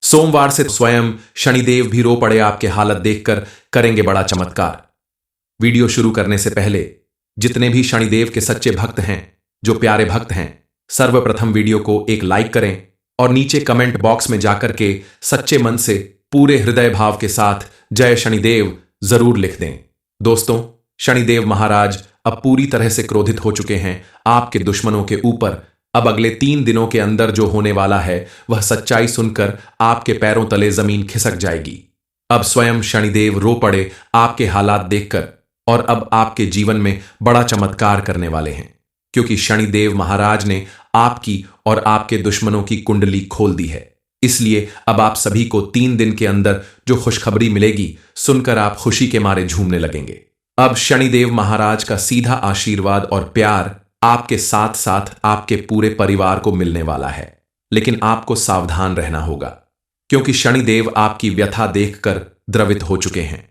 सोमवार से स्वयं शनिदेव भी रो पड़े आपके हालत देखकर, करेंगे बड़ा चमत्कार। वीडियो शुरू करने से पहले जितने भी शनिदेव के सच्चे भक्त हैं, जो प्यारे भक्त हैं, सर्वप्रथम वीडियो को एक लाइक करें और नीचे कमेंट बॉक्स में जाकर के सच्चे मन से पूरे हृदय भाव के साथ जय शनिदेव जरूर लिख दें। दोस्तों, शनिदेव महाराज अब पूरी तरह से क्रोधित हो चुके हैं आपके दुश्मनों के ऊपर। अब अगले 3 दिनों के अंदर जो होने वाला है वह सच्चाई सुनकर आपके पैरों तले जमीन खिसक जाएगी। अब स्वयं शनिदेव रो पड़े आपके हालात देखकर और अब आपके जीवन में बड़ा चमत्कार करने वाले हैं, क्योंकि शनिदेव महाराज ने आपकी और आपके दुश्मनों की कुंडली खोल दी है। इसलिए अब आप सभी को 3 दिन के अंदर जो खुशखबरी मिलेगी सुनकर आप खुशी के मारे झूमने लगेंगे। अब शनिदेव महाराज का सीधा आशीर्वाद और प्यार आपके साथ साथ आपके पूरे परिवार को मिलने वाला है। लेकिन आपको सावधान रहना होगा, क्योंकि शनिदेव आपकी व्यथा देखकर द्रवित हो चुके हैं।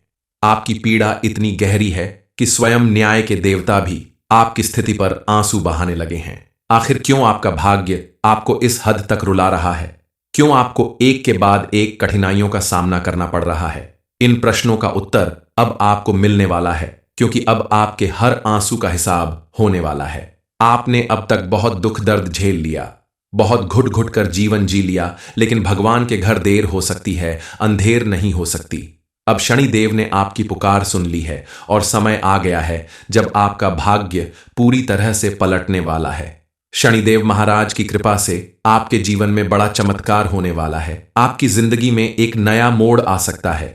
आपकी पीड़ा इतनी गहरी है कि स्वयं न्याय के देवता भी आपकी स्थिति पर आंसू बहाने लगे हैं। आखिर क्यों आपका भाग्य आपको इस हद तक रुला रहा है? क्यों आपको एक के बाद एक कठिनाइयों का सामना करना पड़ रहा है? इन प्रश्नों का उत्तर अब आपको मिलने वाला है, क्योंकि अब आपके हर आंसू का हिसाब होने वाला है। आपने अब तक बहुत दुख दर्द झेल लिया, बहुत घुट घुट कर जीवन जी लिया, लेकिन भगवान के घर देर हो सकती है, अंधेर नहीं हो सकती। अब शनिदेव ने आपकी पुकार सुन ली है और समय आ गया है जब आपका भाग्य पूरी तरह से पलटने वाला है। शनिदेव महाराज की कृपा से आपके जीवन में बड़ा चमत्कार होने वाला है। आपकी जिंदगी में एक नया मोड़ आ सकता है,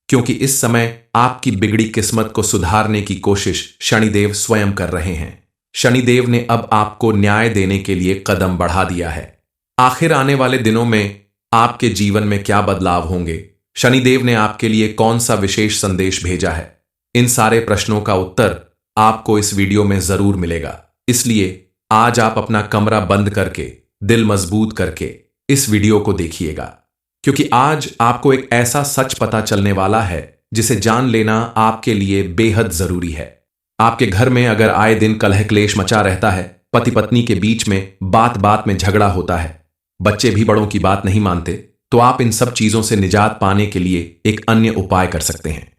क्योंकि इस समय आपकी बिगड़ी किस्मत को सुधारने की कोशिश शनिदेव स्वयं कर रहे हैं। शनिदेव ने अब आपको न्याय देने के लिए कदम बढ़ा दिया है। आखिर आने वाले दिनों में आपके जीवन में क्या बदलाव होंगे? शनिदेव ने आपके लिए कौन सा विशेष संदेश भेजा है? इन सारे प्रश्नों का उत्तर आपको इस वीडियो में जरूर मिलेगा। इसलिए आज आप अपना कमरा बंद करके, दिल मजबूत करके इस वीडियो को देखिएगा, क्योंकि आज आपको एक ऐसा सच पता चलने वाला है जिसे जान लेना आपके लिए बेहद जरूरी है। आपके घर में अगर आए दिन कलह क्लेश मचा रहता है, पति पत्नी के बीच में बात बात में झगड़ा होता है, बच्चे भी बड़ों की बात नहीं मानते, तो आप इन सब चीजों से निजात पाने के लिए एक अन्य उपाय कर सकते हैं।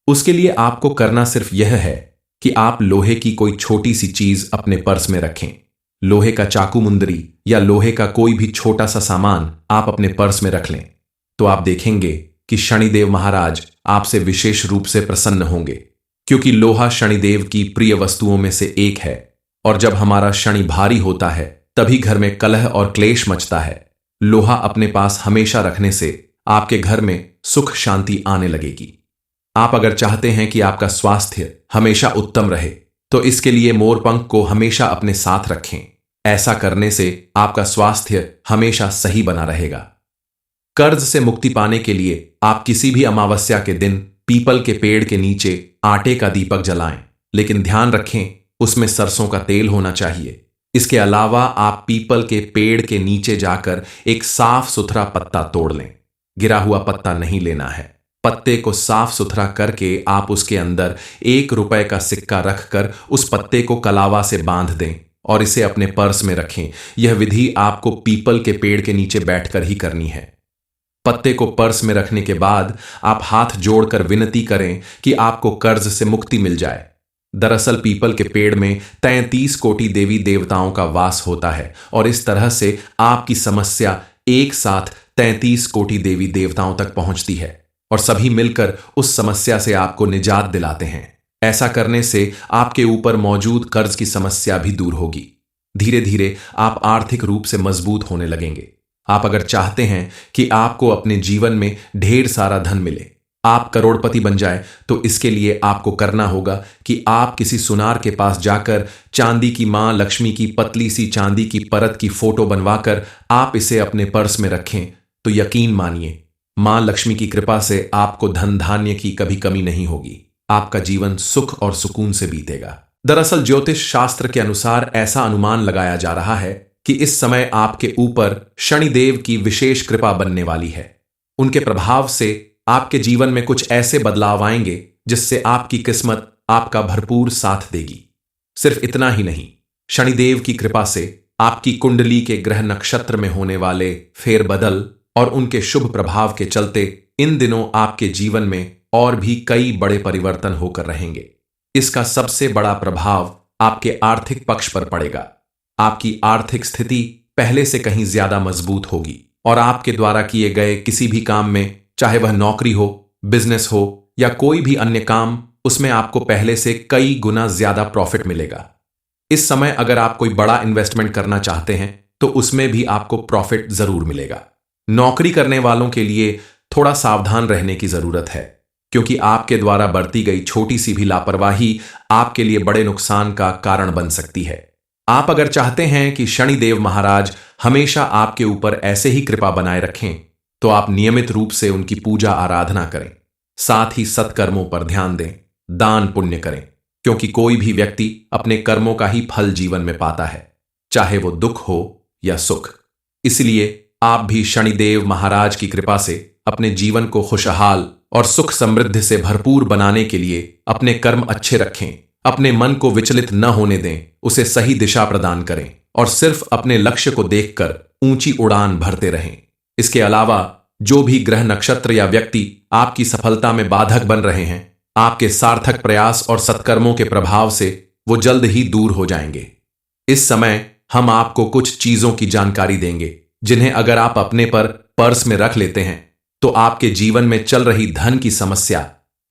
उसके लिए आपको करना सिर्फ यह है कि आप लोहे की कोई छोटी सी चीज अपने पर्स में रखें। लोहे का चाकू मुंदरी या लोहे का कोई भी छोटा सा सामान आप अपने पर्स में रख लें, तो आप देखेंगे कि शनिदेव महाराज आपसे विशेष रूप से प्रसन्न होंगे, क्योंकि लोहा शनिदेव की प्रिय वस्तुओं में से एक है। और जब हमारा शनि भारी होता है तभी घर में कलह और क्लेश मचता है। लोहा अपने पास हमेशा रखने से आपके घर में सुख शांति आने लगेगी। आप अगर चाहते हैं कि आपका स्वास्थ्य हमेशा उत्तम रहे, तो इसके लिए मोरपंख को हमेशा अपने साथ रखें। ऐसा करने से आपका स्वास्थ्य हमेशा सही बना रहेगा। कर्ज से मुक्ति पाने के लिए आप किसी भी अमावस्या के दिन पीपल के पेड़ के नीचे आटे का दीपक जलाएं, लेकिन ध्यान रखें उसमें सरसों का तेल होना चाहिए। इसके अलावा आप पीपल के पेड़ के नीचे जाकर एक साफ सुथरा पत्ता तोड़ लें। गिरा हुआ पत्ता नहीं लेना है। पत्ते को साफ सुथरा करके आप उसके अंदर 1 रुपए का सिक्का रखकर उस पत्ते को कलावा से बांध दें और इसे अपने पर्स में रखें। यह विधि आपको पीपल के पेड़ के नीचे बैठकर ही करनी है। पत्ते को पर्स में रखने के बाद आप हाथ जोड़कर विनती करें कि आपको कर्ज से मुक्ति मिल जाए। दरअसल पीपल के पेड़ में 33 कोटि देवी देवताओं का वास होता है और इस तरह से आपकी समस्या एक साथ 33 कोटि देवी देवताओं तक पहुंचती है और सभी मिलकर उस समस्या से आपको निजात दिलाते हैं। ऐसा करने से आपके ऊपर मौजूद कर्ज की समस्या भी दूर होगी। धीरे धीरे आप आर्थिक रूप से मजबूत होने लगेंगे। आप अगर चाहते हैं कि आपको अपने जीवन में ढेर सारा धन मिले, आप करोड़पति बन जाए, तो इसके लिए आपको करना होगा कि आप किसी सुनार के पास जाकर चांदी की मां लक्ष्मी की पतली सी चांदी की परत की फोटो बनवाकर आप इसे अपने पर्स में रखें। तो यकीन मानिए, मां लक्ष्मी की कृपा से आपको धन धान्य की कभी कमी नहीं होगी। आपका जीवन सुख और सुकून से बीतेगा। दरअसल ज्योतिष शास्त्र के अनुसार ऐसा अनुमान लगाया जा रहा है कि इस समय आपके ऊपर शनिदेव की विशेष कृपा बनने वाली है। उनके प्रभाव से आपके जीवन में कुछ ऐसे बदलाव आएंगे जिससे आपकी किस्मत आपका भरपूर साथ देगी। सिर्फ इतना ही नहीं, शनिदेव की कृपा से आपकी कुंडली के ग्रह नक्षत्र में होने वाले फेरबदल और उनके शुभ प्रभाव के चलते इन दिनों आपके जीवन में और भी कई बड़े परिवर्तन होकर रहेंगे। इसका सबसे बड़ा प्रभाव आपके आर्थिक पक्ष पर पड़ेगा। आपकी आर्थिक स्थिति पहले से कहीं ज्यादा मजबूत होगी और आपके द्वारा किए गए किसी भी काम में, चाहे वह नौकरी हो, बिजनेस हो या कोई भी अन्य काम, उसमें आपको पहले से कई गुना ज्यादा प्रॉफिट मिलेगा। इस समय अगर आप कोई बड़ा इन्वेस्टमेंट करना चाहते हैं तो उसमें भी आपको प्रॉफिट जरूर मिलेगा। नौकरी करने वालों के लिए थोड़ा सावधान रहने की जरूरत है, क्योंकि आपके द्वारा बरती गई छोटी सी भी लापरवाही आपके लिए बड़े नुकसान का कारण बन सकती है। आप अगर चाहते हैं कि शनिदेव महाराज हमेशा आपके ऊपर ऐसे ही कृपा बनाए रखें, तो आप नियमित रूप से उनकी पूजा आराधना करें। साथ ही सत्कर्मों पर ध्यान दें, दान पुण्य करें, क्योंकि कोई भी व्यक्ति अपने कर्मों का ही फल जीवन में पाता है, चाहे वो दुख हो या सुख। इसलिए आप भी शनिदेव महाराज की कृपा से अपने जीवन को खुशहाल और सुख समृद्धि से भरपूर बनाने के लिए अपने कर्म अच्छे रखें, अपने मन को विचलित न होने दें, उसे सही दिशा प्रदान करें और सिर्फ अपने लक्ष्य को देखकर ऊंची उड़ान भरते रहें। इसके अलावा जो भी ग्रह, नक्षत्र या व्यक्ति आपकी सफलता में बाधक बन रहे हैं, आपके सार्थक प्रयास और सत्कर्मों के प्रभाव से वो जल्द ही दूर हो जाएंगे। इस समय हम आपको कुछ चीजों की जानकारी देंगे जिन्हें अगर आप अपने पर्स में रख लेते हैं तो आपके जीवन में चल रही धन की समस्या,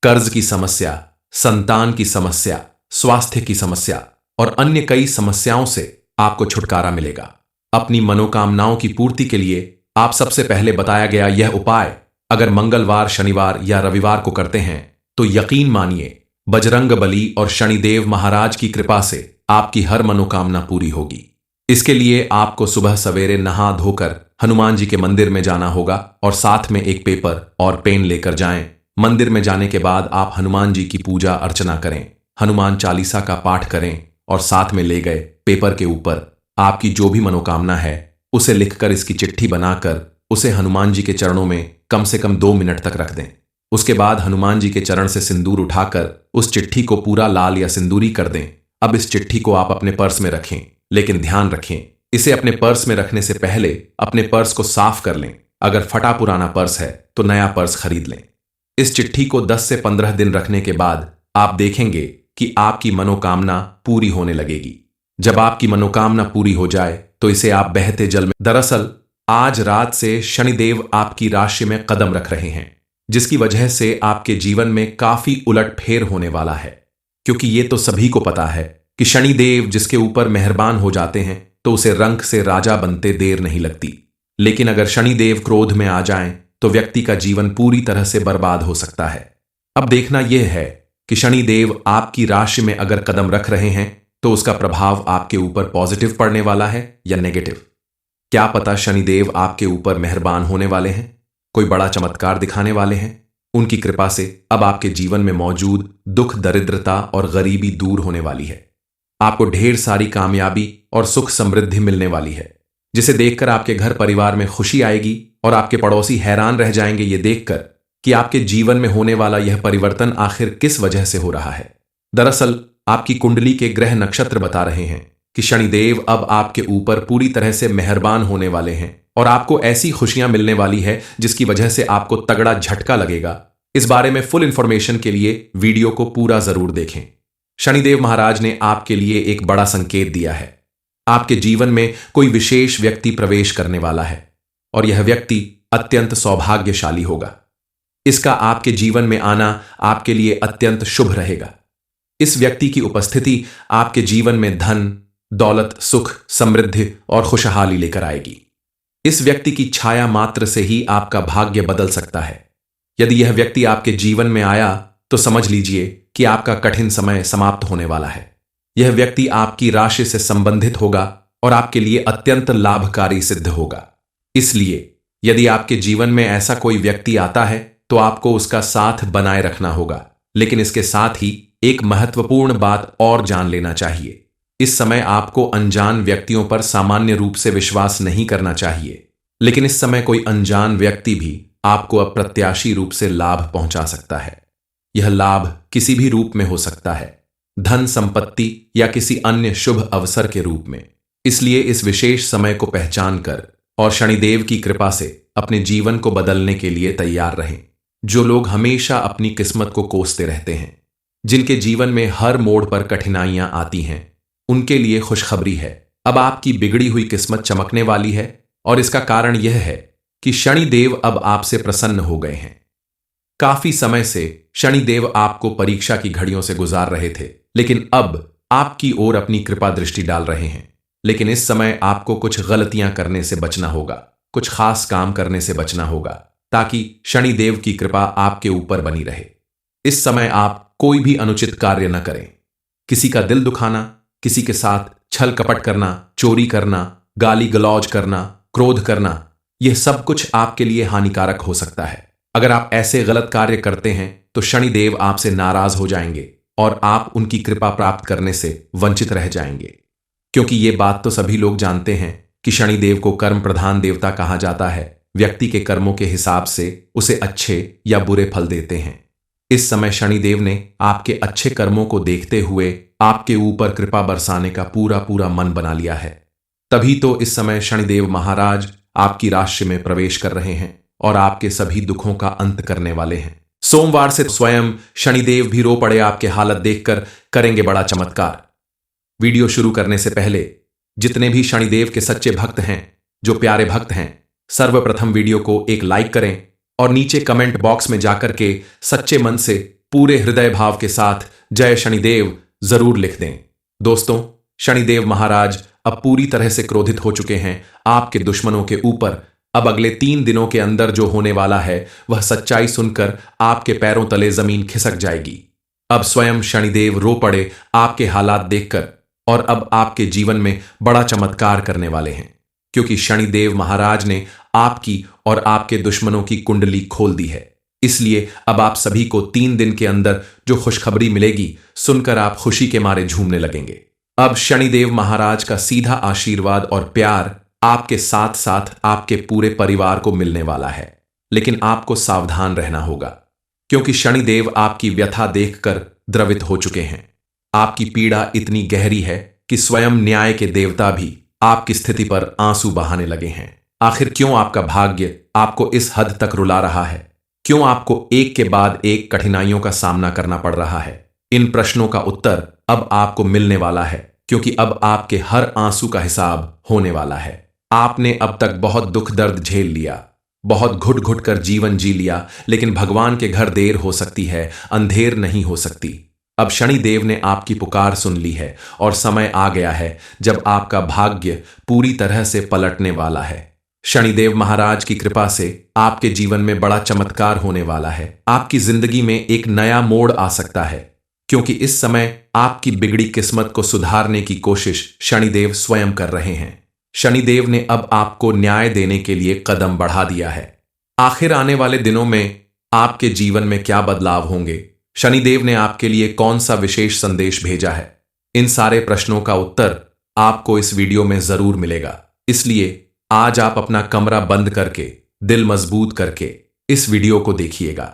कर्ज की समस्या, संतान की समस्या, स्वास्थ्य की समस्या और अन्य कई समस्याओं से आपको छुटकारा मिलेगा। अपनी मनोकामनाओं की पूर्ति के लिए आप सबसे पहले बताया गया यह उपाय अगर मंगलवार, शनिवार या रविवार को करते हैं तो यकीन मानिए बजरंग बली और शनिदेव महाराज की कृपा से आपकी हर मनोकामना पूरी होगी। इसके लिए आपको सुबह सवेरे नहा धोकर हनुमान जी के मंदिर में जाना होगा और साथ में एक पेपर और पेन लेकर जाएं। मंदिर में जाने के बाद आप हनुमान जी की पूजा अर्चना करें, हनुमान चालीसा का पाठ करें और साथ में ले गए पेपर के ऊपर आपकी जो भी मनोकामना है उसे लिखकर इसकी चिट्ठी बनाकर उसे हनुमान जी के चरणों में कम से कम 2 मिनट तक रख दें। उसके बाद हनुमान जी के चरण से सिंदूर उठाकर उस चिट्ठी को पूरा लाल या सिंदूरी कर दें। अब इस चिट्ठी को आप अपने पर्स में रखें, लेकिन ध्यान रखें इसे अपने पर्स में रखने से पहले अपने पर्स को साफ कर लें। अगर फटा पुराना पर्स है तो नया पर्स खरीद लें। इस चिट्ठी को 10 से 15 दिन रखने के बाद आप देखेंगे कि आपकी मनोकामना पूरी होने लगेगी। जब आपकी मनोकामना पूरी हो जाए तो इसे आप बहते जल में, दरअसल आज रात से शनिदेव आपकी राशि में कदम रख रहे हैं, जिसकी वजह से आपके जीवन में काफी उलटफेर होने वाला है। क्योंकि ये तो सभी को पता है कि शनिदेव जिसके ऊपर मेहरबान हो जाते हैं तो उसे रंक से राजा बनते देर नहीं लगती। लेकिन अगर शनिदेव क्रोध में आ जाएं तो व्यक्ति का जीवन पूरी तरह से बर्बाद हो सकता है। अब देखना यह है कि शनिदेव आपकी राशि में अगर कदम रख रहे हैं तो उसका प्रभाव आपके ऊपर पॉजिटिव पड़ने वाला है या नेगेटिव। क्या पता शनिदेव आपके ऊपर मेहरबान होने वाले हैं, कोई बड़ा चमत्कार दिखाने वाले हैं। उनकी कृपा से अब आपके जीवन में मौजूद दुख, दरिद्रता और गरीबी दूर होने वाली है। आपको ढेर सारी कामयाबी और सुख समृद्धि मिलने वाली है, जिसे देखकर आपके घर परिवार में खुशी आएगी और आपके पड़ोसी हैरान रह जाएंगे ये देखकर कि आपके जीवन में होने वाला यह परिवर्तन आखिर किस वजह से हो रहा है। दरअसल आपकी कुंडली के ग्रह, नक्षत्र बता रहे हैं कि शनिदेव अब आपके ऊपर पूरी तरह से मेहरबान होने वाले हैं और आपको ऐसी खुशियां मिलने वाली है जिसकी वजह से आपको तगड़ा झटका लगेगा। इस बारे में फुल इंफॉर्मेशन के लिए वीडियो को पूरा जरूर देखें। शनिदेव महाराज ने आपके लिए एक बड़ा संकेत दिया है। आपके जीवन में कोई विशेष व्यक्ति प्रवेश करने वाला है और यह व्यक्ति अत्यंत सौभाग्यशाली होगा। इसका आपके जीवन में आना आपके लिए अत्यंत शुभ रहेगा। इस व्यक्ति की उपस्थिति आपके जीवन में धन, दौलत, सुख, समृद्धि और खुशहाली लेकर आएगी। इस व्यक्ति की छाया मात्र से ही आपका भाग्य बदल सकता है। यदि यह व्यक्ति आपके जीवन में आया तो समझ लीजिए कि आपका कठिन समय समाप्त होने वाला है। यह व्यक्ति आपकी राशि से संबंधित होगा और आपके लिए अत्यंत लाभकारी सिद्ध होगा। इसलिए यदि आपके जीवन में ऐसा कोई व्यक्ति आता है तो आपको उसका साथ बनाए रखना होगा। लेकिन इसके साथ ही एक महत्वपूर्ण बात और जान लेना चाहिए। इस समय आपको अनजान व्यक्तियों पर सामान्य रूप से विश्वास नहीं करना चाहिए, लेकिन इस समय कोई अनजान व्यक्ति भी आपको अप्रत्याशी रूप से लाभ पहुंचा सकता है। यह लाभ किसी भी रूप में हो सकता है, धन, संपत्ति या किसी अन्य शुभ अवसर के रूप में। इसलिए इस विशेष समय को पहचान कर और शनिदेव की कृपा से अपने जीवन को बदलने के लिए तैयार रहें। जो लोग हमेशा अपनी किस्मत को कोसते रहते हैं, जिनके जीवन में हर मोड़ पर कठिनाइयां आती हैं, उनके लिए खुशखबरी है। अब आपकी बिगड़ी हुई किस्मत चमकने वाली है और इसका कारण यह है कि शनिदेव अब आपसे प्रसन्न हो गए हैं। काफी समय से शनिदेव आपको परीक्षा की घड़ियों से गुजार रहे थे, लेकिन अब आपकी ओर अपनी कृपा दृष्टि डाल रहे हैं। लेकिन इस समय आपको कुछ गलतियां करने से बचना होगा, कुछ खास काम करने से बचना होगा, ताकि शनिदेव की कृपा आपके ऊपर बनी रहे। इस समय आप कोई भी अनुचित कार्य न करें। किसी का दिल दुखाना, किसी के साथ छल कपट करना, चोरी करना, गाली गलौज करना, क्रोध करना, यह सब कुछ आपके लिए हानिकारक हो सकता है। अगर आप ऐसे गलत कार्य करते हैं तो शनिदेव आपसे नाराज हो जाएंगे और आप उनकी कृपा प्राप्त करने से वंचित रह जाएंगे। क्योंकि ये बात तो सभी लोग जानते हैं कि शनिदेव को कर्म प्रधान देवता कहा जाता है। व्यक्ति के कर्मों के हिसाब से उसे अच्छे या बुरे फल देते हैं। इस समय शनिदेव ने आपके अच्छे कर्मों को देखते हुए आपके ऊपर कृपा बरसाने का पूरा मन बना लिया है। तभी तो इस समय शनिदेव महाराज आपकी राशि में प्रवेश कर रहे हैं और आपके सभी दुखों का अंत करने वाले हैं। सोमवार से स्वयं शनिदेव भी रो पड़े आपके हालत देखकर करेंगे बड़ा चमत्कार। वीडियो शुरू करने से पहले जितने भी शनिदेव के सच्चे भक्त हैं, जो प्यारे भक्त हैं, सर्वप्रथम वीडियो को एक लाइक करें और नीचे कमेंट बॉक्स में जाकर के सच्चे मन से पूरे हृदय भाव के साथ जय शनिदेव जरूर लिख दें। दोस्तों, शनिदेव महाराज अब पूरी तरह से क्रोधित हो चुके हैं आपके दुश्मनों के ऊपर। अब अगले 3 दिनों के अंदर जो होने वाला है वह सच्चाई सुनकर आपके पैरों तले जमीन खिसक जाएगी। अब स्वयं शनिदेव रो पड़े आपके हालात देखकर और अब आपके जीवन में बड़ा चमत्कार करने वाले हैं, क्योंकि शनिदेव महाराज ने आपकी और आपके दुश्मनों की कुंडली खोल दी है। इसलिए अब आप सभी को 3 दिन के अंदर जो खुशखबरी मिलेगी सुनकर आप खुशी के मारे झूमने लगेंगे। अब शनिदेव महाराज का सीधा आशीर्वाद और प्यार आपके साथ साथ आपके पूरे परिवार को मिलने वाला है। लेकिन आपको सावधान रहना होगा, क्योंकि शनिदेव आपकी व्यथा देखकर द्रवित हो चुके हैं। आपकी पीड़ा इतनी गहरी है कि स्वयं न्याय के देवता भी आपकी स्थिति पर आंसू बहाने लगे हैं। आखिर क्यों आपका भाग्य आपको इस हद तक रुला रहा है? क्यों आपको एक के बाद एक कठिनाइयों का सामना करना पड़ रहा है? इन प्रश्नों का उत्तर अब आपको मिलने वाला है, क्योंकि अब आपके हर आंसू का हिसाब होने वाला है। आपने अब तक बहुत दुख दर्द झेल लिया, बहुत घुट घुट कर जीवन जी लिया, लेकिन भगवान के घर देर हो सकती है, अंधेर नहीं हो सकती। अब शनिदेव ने आपकी पुकार सुन ली है और समय आ गया है जब आपका भाग्य पूरी तरह से पलटने वाला है। शनिदेव महाराज की कृपा से आपके जीवन में बड़ा चमत्कार होने वाला है। आपकी जिंदगी में एक नया मोड़ आ सकता है, क्योंकि इस समय आपकी बिगड़ी किस्मत को सुधारने की कोशिश शनिदेव स्वयं कर रहे हैं। शनिदेव ने अब आपको न्याय देने के लिए कदम बढ़ा दिया है। आखिर आने वाले दिनों में आपके जीवन में क्या बदलाव होंगे? शनिदेव ने आपके लिए कौन सा विशेष संदेश भेजा है? इन सारे प्रश्नों का उत्तर आपको इस वीडियो में जरूर मिलेगा। इसलिए आज आप अपना कमरा बंद करके, दिल मजबूत करके इस वीडियो को देखिएगा,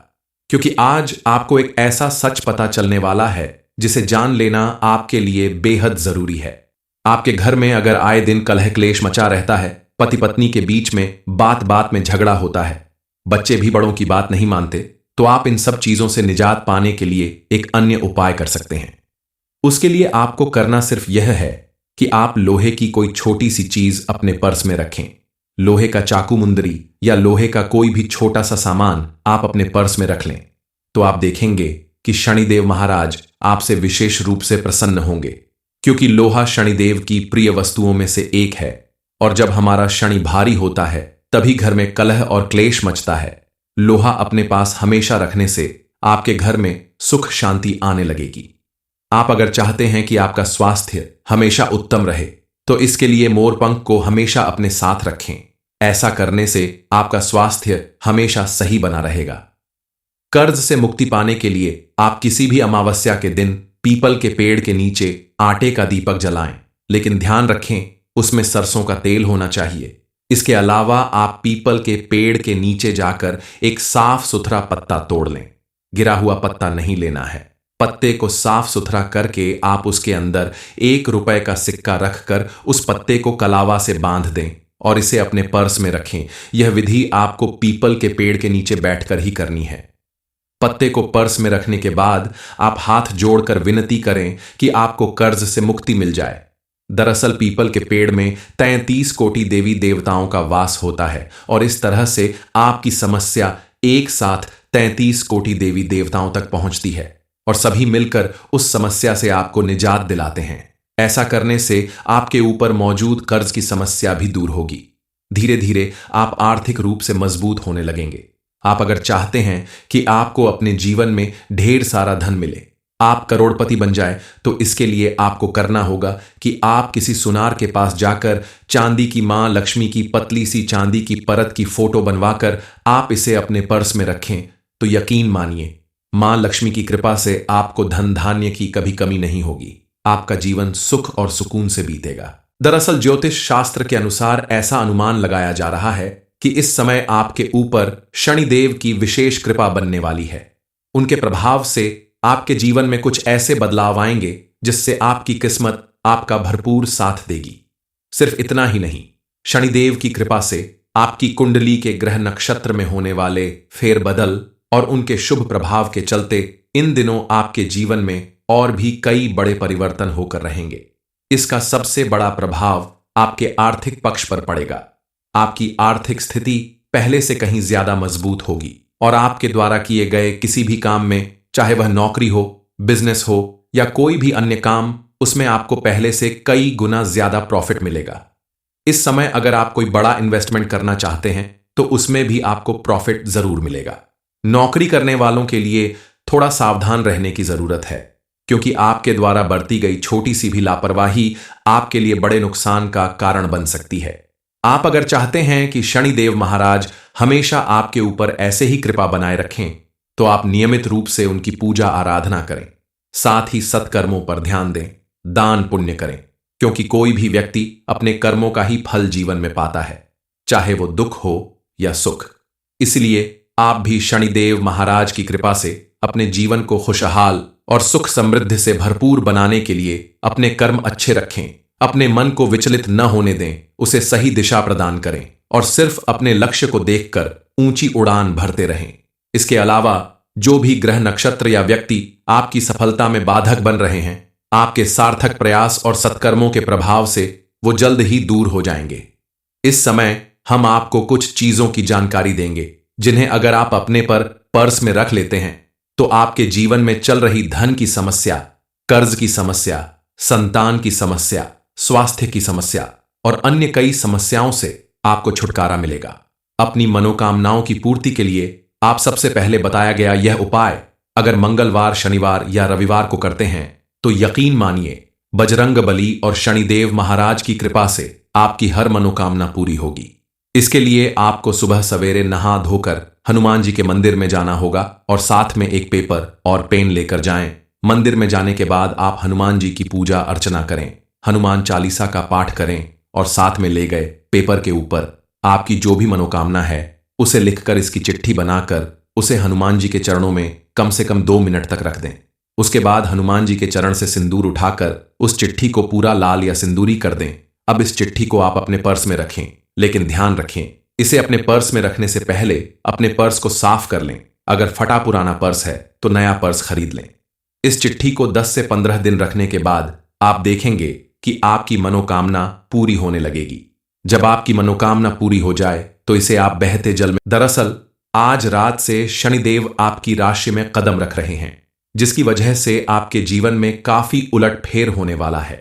क्योंकि आज आपको एक ऐसा सच पता चलने वाला है जिसे जान लेना आपके लिए बेहद जरूरी है। आपके घर में अगर आए दिन कलह क्लेश मचा रहता है, पति पत्नी के बीच में बात बात में झगड़ा होता है, बच्चे भी बड़ों की बात नहीं मानते, तो आप इन सब चीजों से निजात पाने के लिए एक अन्य उपाय कर सकते हैं। उसके लिए आपको करना सिर्फ यह है कि आप लोहे की कोई छोटी सी चीज अपने पर्स में रखें। लोहे का चाकू मुंदरी या लोहे का कोई भी छोटा सा सामान आप अपने पर्स में रख लें, तो आप देखेंगे कि शनिदेव महाराज आपसे विशेष रूप से प्रसन्न होंगे, क्योंकि लोहा शनिदेव की प्रिय वस्तुओं में से एक है। और जब हमारा शनि भारी होता है तभी घर में कलह और क्लेश मचता है। लोहा अपने पास हमेशा रखने से आपके घर में सुख शांति आने लगेगी। आप अगर चाहते हैं कि आपका स्वास्थ्य हमेशा उत्तम रहे, तो इसके लिए मोरपंख को हमेशा अपने साथ रखें। ऐसा करने से आपका स्वास्थ्य हमेशा सही बना रहेगा। कर्ज से मुक्ति पाने के लिए आप किसी भी अमावस्या के दिन पीपल के पेड़ के नीचे आटे का दीपक जलाएं, लेकिन ध्यान रखें उसमें सरसों का तेल होना चाहिए। इसके अलावा आप पीपल के पेड़ के नीचे जाकर एक साफ सुथरा पत्ता तोड़ लें। गिरा हुआ पत्ता नहीं लेना है। पत्ते को साफ सुथरा करके आप उसके अंदर 1 रुपए का सिक्का रखकर उस पत्ते को कलावा से बांध दें और इसे अपने पर्स में रखें। यह विधि आपको पीपल के पेड़ के नीचे बैठकर ही करनी है। पत्ते को पर्स में रखने के बाद आप हाथ जोड़कर विनती करें कि आपको कर्ज से मुक्ति मिल जाए। दरअसल पीपल के पेड़ में 33 कोटि देवी देवताओं का वास होता है और इस तरह से आपकी समस्या एक साथ 33 कोटि देवी देवताओं तक पहुंचती है और सभी मिलकर उस समस्या से आपको निजात दिलाते हैं। ऐसा करने से आपके ऊपर मौजूद कर्ज की समस्या भी दूर होगी। धीरे धीरे आप आर्थिक रूप से मजबूत होने लगेंगे। आप अगर चाहते हैं कि आपको अपने जीवन में ढेर सारा धन मिले, आप करोड़पति बन जाए, तो इसके लिए आपको करना होगा कि आप किसी सुनार के पास जाकर चांदी की मां लक्ष्मी की पतली सी चांदी की परत की फोटो बनवाकर आप इसे अपने पर्स में रखें। तो यकीन मानिए, मां लक्ष्मी की कृपा से आपको धन धान्य की कभी कमी नहीं होगी। आपका जीवन सुख और सुकून से बीतेगा। दरअसल ज्योतिष शास्त्र के अनुसार ऐसा अनुमान लगाया जा रहा है कि इस समय आपके ऊपर शनिदेव की विशेष कृपा बनने वाली है। उनके प्रभाव से आपके जीवन में कुछ ऐसे बदलाव आएंगे जिससे आपकी किस्मत आपका भरपूर साथ देगी। सिर्फ इतना ही नहीं, शनिदेव की कृपा से आपकी कुंडली के ग्रह नक्षत्र में होने वाले फेरबदल और उनके शुभ प्रभाव के चलते इन दिनों आपके जीवन में और भी कई बड़े परिवर्तन होकर रहेंगे। इसका सबसे बड़ा प्रभाव आपके आर्थिक पक्ष पर पड़ेगा। आपकी आर्थिक स्थिति पहले से कहीं ज्यादा मजबूत होगी और आपके द्वारा किए गए किसी भी काम में, चाहे वह नौकरी हो, बिजनेस हो या कोई भी अन्य काम, उसमें आपको पहले से कई गुना ज्यादा प्रॉफिट मिलेगा। इस समय अगर आप कोई बड़ा इन्वेस्टमेंट करना चाहते हैं तो उसमें भी आपको प्रॉफिट जरूर मिलेगा। नौकरी करने वालों के लिए थोड़ा सावधान रहने की जरूरत है, क्योंकि आपके द्वारा बरती गई छोटी सी भी लापरवाही आपके लिए बड़े नुकसान का कारण बन सकती है। आप अगर चाहते हैं कि शनिदेव महाराज हमेशा आपके ऊपर ऐसे ही कृपा बनाए रखें, तो आप नियमित रूप से उनकी पूजा आराधना करें। साथ ही सत्कर्मों पर ध्यान दें, दान पुण्य करें, क्योंकि कोई भी व्यक्ति अपने कर्मों का ही फल जीवन में पाता है, चाहे वो दुख हो या सुख। इसलिए आप भी शनिदेव महाराज की कृपा से अपने जीवन को खुशहाल और सुख समृद्धि से भरपूर बनाने के लिए अपने कर्म अच्छे रखें, अपने मन को विचलित न होने दें, उसे सही दिशा प्रदान करें और सिर्फ अपने लक्ष्य को देखकर ऊंची उड़ान भरते रहें। इसके अलावा जो भी ग्रह नक्षत्र या व्यक्ति आपकी सफलता में बाधक बन रहे हैं, आपके सार्थक प्रयास और सत्कर्मों के प्रभाव से वो जल्द ही दूर हो जाएंगे। इस समय हम आपको कुछ चीजों की जानकारी देंगे जिन्हें अगर आप अपने पर पर्स में रख लेते हैं तो आपके जीवन में चल रही धन की समस्या, कर्ज की समस्या, संतान की समस्या, स्वास्थ्य की समस्या और अन्य कई समस्याओं से आपको छुटकारा मिलेगा। अपनी मनोकामनाओं की पूर्ति के लिए आप सबसे पहले बताया गया यह उपाय अगर मंगलवार, शनिवार या रविवार को करते हैं तो यकीन मानिए बजरंग बली और शनिदेव महाराज की कृपा से आपकी हर मनोकामना पूरी होगी। इसके लिए आपको सुबह सवेरे नहा धोकर हनुमान जी के मंदिर में जाना होगा और साथ में एक पेपर और पेन लेकर जाएं। मंदिर में जाने के बाद आप हनुमान जी की पूजा अर्चना करें, हनुमान चालीसा का पाठ करें और साथ में ले गए पेपर के ऊपर आपकी जो भी मनोकामना है उसे लिखकर इसकी चिट्ठी बनाकर उसे हनुमान जी के चरणों में कम से कम 2 मिनट तक रख दें। उसके बाद हनुमान जी के चरण से सिंदूर उठाकर उस चिट्ठी को पूरा लाल या सिंदूरी कर दें। अब इस चिट्ठी को आप अपने पर्स में रखें, लेकिन ध्यान रखें इसे अपने पर्स में रखने से पहले अपने पर्स को साफ कर लें। अगर फटा पुराना पर्स है तो नया पर्स खरीद लें। इस चिट्ठी को 10 से 15 दिन रखने के बाद आप देखेंगे कि आपकी मनोकामना पूरी होने लगेगी। जब आपकी मनोकामना पूरी हो जाए तो इसे आप बहते जल में, दरअसल आज रात से शनिदेव आपकी राशि में कदम रख रहे हैं, जिसकी वजह से आपके जीवन में काफी उलटफेर होने वाला है।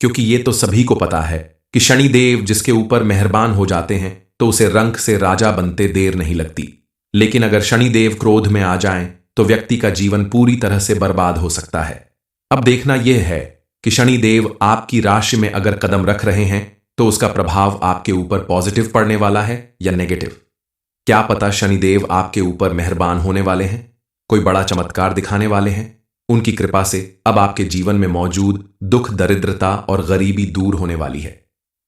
क्योंकि ये तो सभी को पता है कि शनिदेव जिसके ऊपर मेहरबान हो जाते हैं तो उसे रंक से राजा बनते देर नहीं लगती। लेकिन अगर शनिदेव क्रोध में आ जाएं तो व्यक्ति का जीवन पूरी तरह से बर्बाद हो सकता है। अब देखना यह है कि शनिदेव आपकी राशि में अगर कदम रख रहे हैं तो उसका प्रभाव आपके ऊपर पॉजिटिव पड़ने वाला है या नेगेटिव। क्या पता शनिदेव आपके ऊपर मेहरबान होने वाले हैं, कोई बड़ा चमत्कार दिखाने वाले हैं। उनकी कृपा से अब आपके जीवन में मौजूद दुख, दरिद्रता और गरीबी दूर होने वाली है।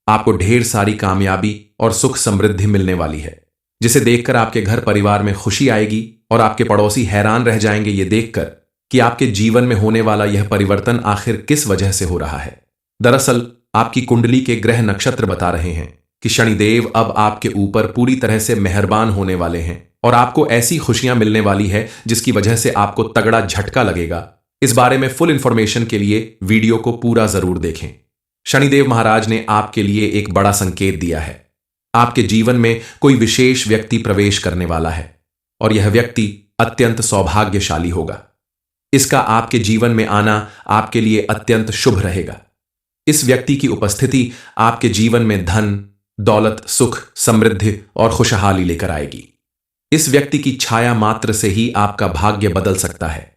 आपको ढेर सारी कामयाबी और सुख समृद्धि मिलने वाली है, जिसे देखकर आपके घर परिवार में खुशी आएगी और आपके पड़ोसी हैरान रह जाएंगे ये देखकर कि आपके जीवन में होने वाला यह परिवर्तन आखिर किस वजह से हो रहा है। दरअसल आपकी कुंडली के ग्रह नक्षत्र बता रहे हैं कि शनिदेव अब आपके ऊपर पूरी तरह से मेहरबान होने वाले हैं और आपको ऐसी खुशियां मिलने वाली है जिसकी वजह से आपको तगड़ा झटका लगेगा। इस बारे में फुल इंफॉर्मेशन के लिए वीडियो को पूरा जरूर देखें। शनिदेव महाराज ने आपके लिए एक बड़ा संकेत दिया है। आपके जीवन में कोई विशेष व्यक्ति प्रवेश करने वाला है और यह व्यक्ति अत्यंत सौभाग्यशाली होगा। इसका आपके जीवन में आना आपके लिए अत्यंत शुभ रहेगा। इस व्यक्ति की उपस्थिति आपके जीवन में धन, दौलत, सुख, समृद्धि और खुशहाली लेकर आएगी। इस व्यक्ति की छाया मात्र से ही आपका भाग्य बदल सकता है।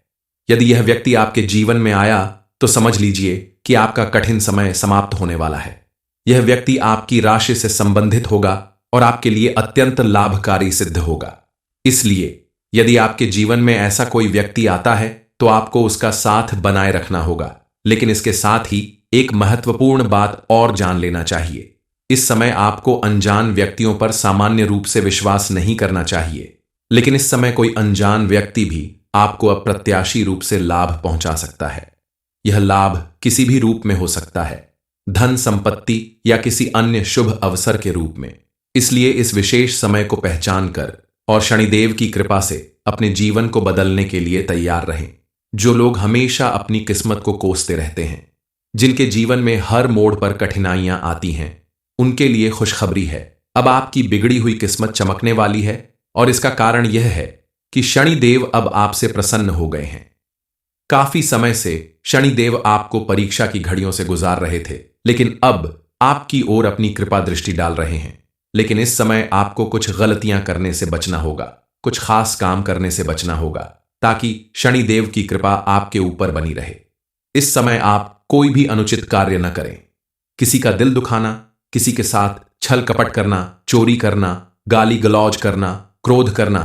यदि यह व्यक्ति आपके जीवन में आया तो समझ लीजिए कि आपका कठिन समय समाप्त होने वाला है। यह व्यक्ति आपकी राशि से संबंधित होगा और आपके लिए अत्यंत लाभकारी सिद्ध होगा। इसलिए यदि आपके जीवन में ऐसा कोई व्यक्ति आता है तो आपको उसका साथ बनाए रखना होगा। लेकिन इसके साथ ही एक महत्वपूर्ण बात और जान लेना चाहिए। इस समय आपको अनजान व्यक्तियों पर सामान्य रूप से विश्वास नहीं करना चाहिए, लेकिन इस समय कोई अनजान व्यक्ति भी आपको अप्रत्याशी रूप से लाभ पहुंचा सकता है। यह लाभ किसी भी रूप में हो सकता है, धन, संपत्ति या किसी अन्य शुभ अवसर के रूप में। इसलिए इस विशेष समय को पहचान कर और शनिदेव की कृपा से अपने जीवन को बदलने के लिए तैयार रहें। जो लोग हमेशा अपनी किस्मत को कोसते रहते हैं, जिनके जीवन में हर मोड़ पर कठिनाइयां आती हैं, उनके लिए खुशखबरी है। अब आपकी बिगड़ी हुई किस्मत चमकने वाली है और इसका कारण यह है कि शनिदेव अब आपसे प्रसन्न हो गए हैं। काफी समय से शनिदेव आपको परीक्षा की घड़ियों से गुजार रहे थे, लेकिन अब आपकी ओर अपनी कृपा दृष्टि डाल रहे हैं। लेकिन इस समय आपको कुछ गलतियां करने से बचना होगा, कुछ खास काम करने से बचना होगा, ताकि शनिदेव की कृपा आपके ऊपर बनी रहे। इस समय आप कोई भी अनुचित कार्य न करें। किसी का दिल दुखाना, किसी के साथ छल कपट करना, चोरी करना, गाली गलौज करना, क्रोध करना,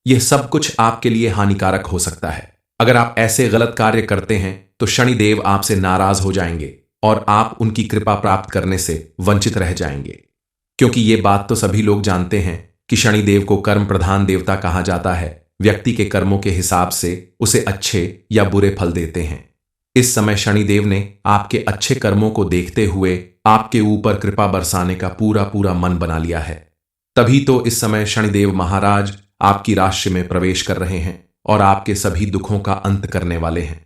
यह सब कुछ आपके लिए हानिकारक हो सकता है। अगर आप ऐसे गलत कार्य करते हैं तो शनिदेव आपसे नाराज हो जाएंगे और आप उनकी कृपा प्राप्त करने से वंचित रह जाएंगे। क्योंकि ये बात तो सभी लोग जानते हैं कि शनिदेव को कर्म प्रधान देवता कहा जाता है। व्यक्ति के कर्मों के हिसाब से उसे अच्छे या बुरे फल देते हैं। इस समय शनिदेव ने आपके अच्छे कर्मों को देखते हुए आपके ऊपर कृपा बरसाने का पूरा मन बना लिया है। तभी तो इस समय शनिदेव महाराज आपकी राशि में प्रवेश कर रहे हैं और आपके सभी दुखों का अंत करने वाले हैं।